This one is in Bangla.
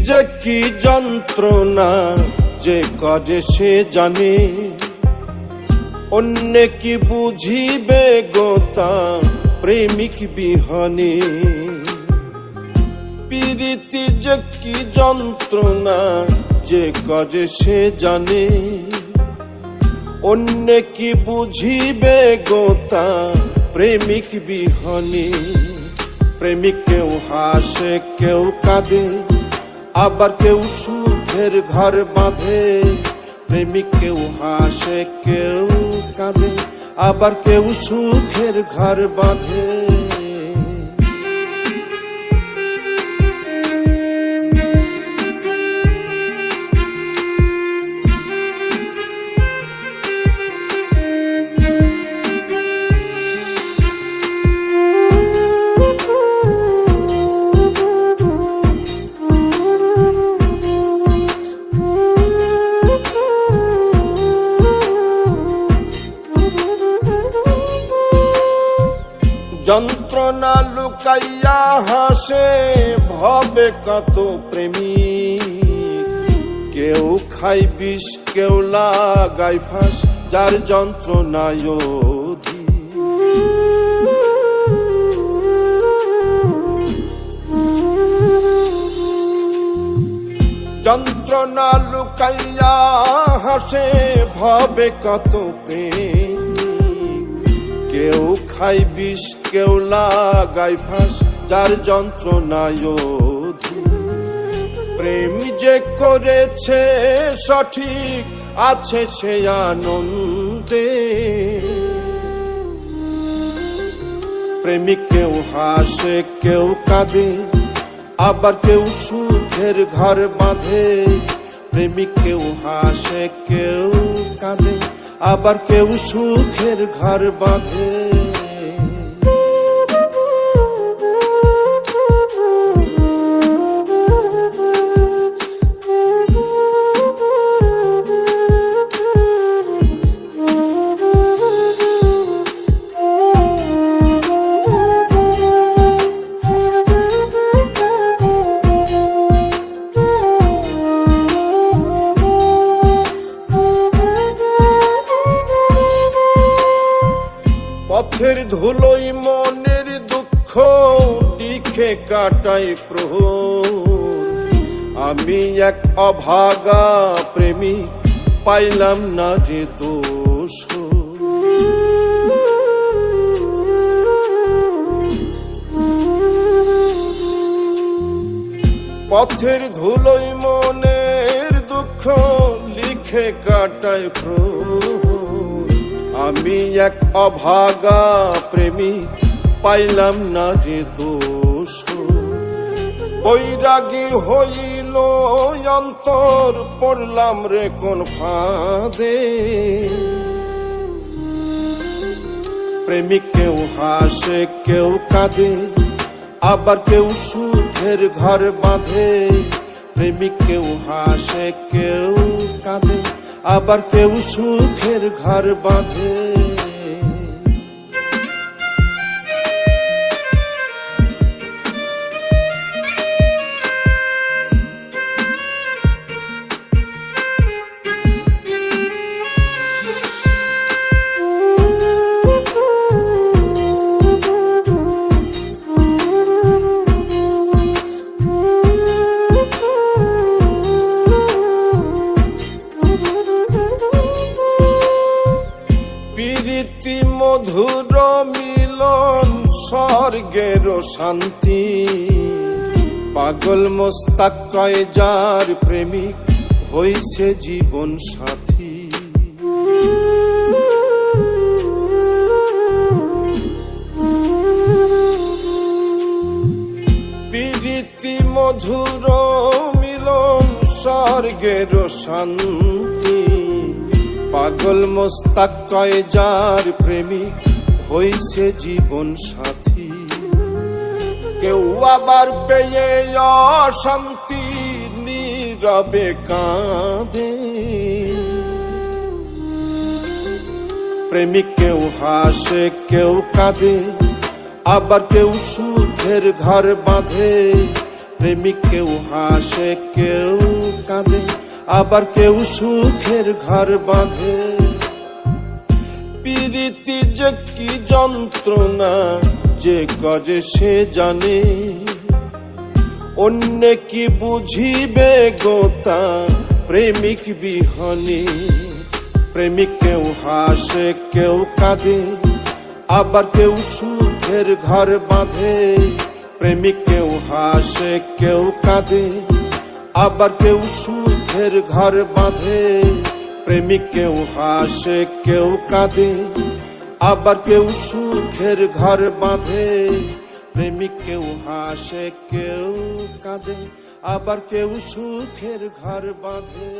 যে কি যন্ত্রণা যে করে সে জানে, অন্য কি বুঝিবে গোতা প্রেমিক বিহনে। প্রীতি যে কি যন্ত্রণা যে করে সে জানে, অন্য কি বুঝিবে গোতা প্রেমিক বিহনে। প্রেমিক কেউ হাসে কেউ কাঁদে, আবার কেউ সুখের ঘর বাঁধে। প্রেমিক কেউ হাসে কেউ কাঁদে, আবার কেউ সুখের ঘর বাঁধে। যন্ত্রণা লুকাইয়া হাসে ভবে কত প্রেমিক, কেউ খাই বিষ কেউ লাগাই ফাঁস, যার যন্ত্রণায় অধিক। যন্ত্রণা লুকাইয়া হাসে ভবে কত প্রেম, কেউ খাই বিষ কেউ লাগাই ফাঁস, যার যন্ত্রণায় অধিক। প্রেম যে করেছে সঠিক আছে সে আনন্দে। প্রেমিক কেউ হাসে কেউ কাঁদে, আবার কেউ সুখের ঘর বাঁধে। প্রেমিক কেউ হাসে কেউ কাঁদে, আবার কেউ সুখের ঘর বাঁধে। পথের ধুলোই মনের দুঃখ লিখে কাটাই প্রহর। আমি এক অভাগা প্রেমিক পাইলাম না যে দোষ। পথের ধুলোই মনের দুঃখ লিখে কাটাই প্রহর। আমি এক অভাগা প্রেমিক পাইলাম না যে দোষ। বৈরাগী হইল অন্তর পড়লাম রে কোন ফাঁদে। প্রেমিক কেউ হাসে কেউ কাঁদে, আবার কেউ সুখের ঘর বাঁধে। প্রেমিক কেউ হাসে কেউ কাঁদে, আবার কেউ সুখের ঘর বাঁধে। প্রীতি মধুর মিলন স্বর্গের শান্তি, পাগল মোস্তাক কয় যার প্রেমিক হইছে জীবন সাথী। প্রীতি মধুর মিলন স্বর্গের শান্তি, পাগল মোস্তাক কয় যার প্রেমিক হইছে জীবন সাথী। কেউ আবার পেয়ে অশান্তি নীরবে কাঁদে। প্রেমিক কেউ হাসে কেউ কাঁদে, আবার কেউ সুখের ঘর বাঁধে। প্রেমিক কেউ হাসে কেউ কাঁদে, আবার কেউ সুখের ঘর বাঁধে। প্রীতি যে কি যন্ত্রণা যে করে সে জানে, অন্য কি বুঝিবে গোতা প্রেমিক বিহনে। প্রেমিক কেউ হাসে কেউ কাঁদে, আবার কেউ সুখের ঘর বাঁধে। প্রেমিক কেউ হাসে কেউ কাঁদে, আবার কেউ সুখের ঘর বাঁধে। প্রেমিক কেউ হাসে কেউ কাঁদে, আবার কেউ সুখের ঘর বাঁধে। প্রেমিক কেউ হাসে কেউ কাঁদে, আবার কেউ সুখের ঘর বাঁধে।